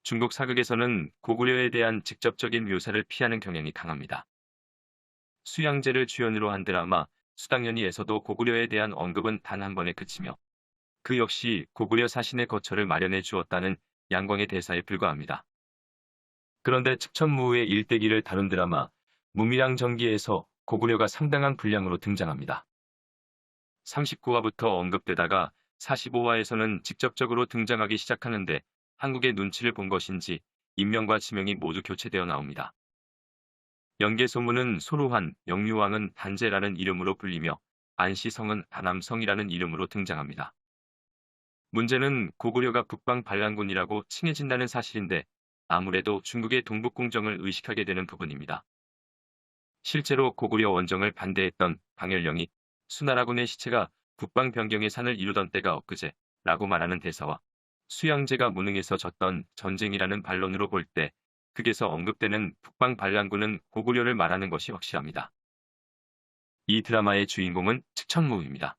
중국 사극에서는 고구려에 대한 직접적인 묘사를 피하는 경향이 강합니다. 수양제를 주연으로 한 드라마 수당연희에서도 고구려에 대한 언급은 단 한 번에 그치며 그 역시 고구려 사신의 거처를 마련해 주었다는 양광의 대사에 불과합니다. 그런데 측천무후의 일대기를 다룬 드라마 무미랑정기에서 고구려가 상당한 분량으로 등장합니다. 39화부터 언급되다가 45화에서는 직접적으로 등장하기 시작하는데 한국의 눈치를 본 것인지 인명과 지명이 모두 교체되어 나옵니다. 연개소문은 소루환, 영유왕은 단제라는 이름으로 불리며 안시성은 안암성이라는 이름으로 등장합니다. 문제는 고구려가 북방 반란군이라고 칭해진다는 사실인데 아무래도 중국의 동북공정을 의식하게 되는 부분입니다. 실제로 고구려 원정을 반대했던 방열령이 수나라군의 시체가 북방 변경의 산을 이루던 때가 엊그제라고 말하는 대사와 수양제가 무능해서 졌던 전쟁이라는 반론으로 볼 때 극에서 언급되는 북방 반란군은 고구려를 말하는 것이 확실합니다. 이 드라마의 주인공은 측천무후입니다.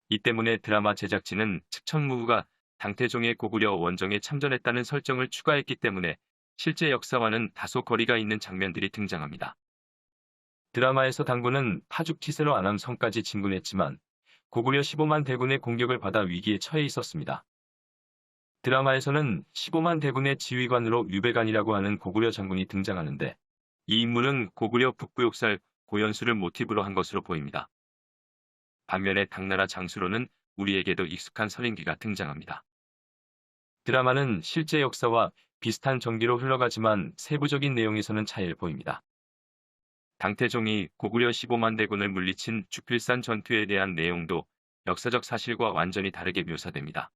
이 때문에 드라마 제작진은 측천무후가 당태종의 고구려 원정에 참전했다는 설정을 추가했기 때문에 실제 역사와는 다소 거리가 있는 장면들이 등장합니다. 드라마에서 당군은 파죽지세로 안암성까지 진군했지만 고구려 15만 대군의 공격을 받아 위기에 처해 있었습니다. 드라마에서는 15만 대군의 지휘관으로 유배관이라고 하는 고구려 장군이 등장하는데 이 인물은 고구려 북구욕살 고연수를 모티브로 한 것으로 보입니다. 반면에 당나라 장수로는 우리에게도 익숙한 서린기가 등장합니다. 드라마는 실제 역사와 비슷한 전개로 흘러가지만 세부적인 내용에서는 차이를 보입니다. 당태종이 고구려 15만 대군을 물리친 주필산 전투에 대한 내용도 역사적 사실과 완전히 다르게 묘사됩니다.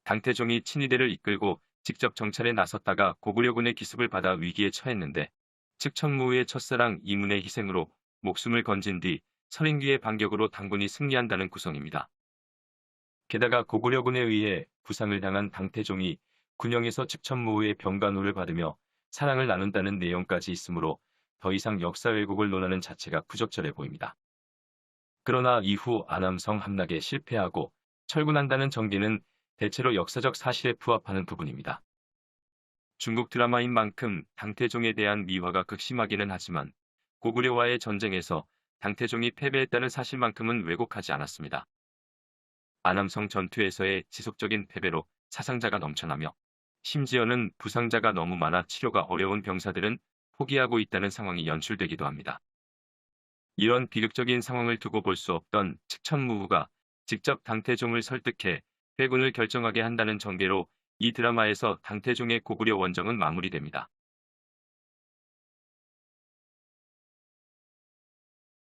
당태종이 친위대를 이끌고 직접 정찰에 나섰다가 고구려군의 기습을 받아 위기에 처했는데 측천무후의 첫사랑 이문의 희생으로 목숨을 건진 뒤 서린기의 반격으로 당군이 승리한다는 구성입니다. 게다가 고구려군에 의해 부상을 당한 당태종이 군영에서 측천무후의 병간호를 받으며 사랑을 나눈다는 내용까지 있으므로 더 이상 역사 왜곡을 논하는 자체가 부적절해 보입니다. 그러나 이후 안암성 함락에 실패하고 철군한다는 전개는 대체로 역사적 사실에 부합하는 부분입니다. 중국 드라마인 만큼 당태종에 대한 미화가 극심하기는 하지만 고구려와의 전쟁에서 당태종이 패배했다는 사실만큼은 왜곡하지 않았습니다. 안암성 전투에서의 지속적인 패배로 사상자가 넘쳐나며 심지어는 부상자가 너무 많아 치료가 어려운 병사들은 포기하고 있다는 상황이 연출되기도 합니다. 이런 비극적인 상황을 두고 볼 수 없던 측천무후가 직접 당태종을 설득해 회군을 결정하게 한다는 전개로 이 드라마에서 당태종의 고구려 원정은 마무리됩니다.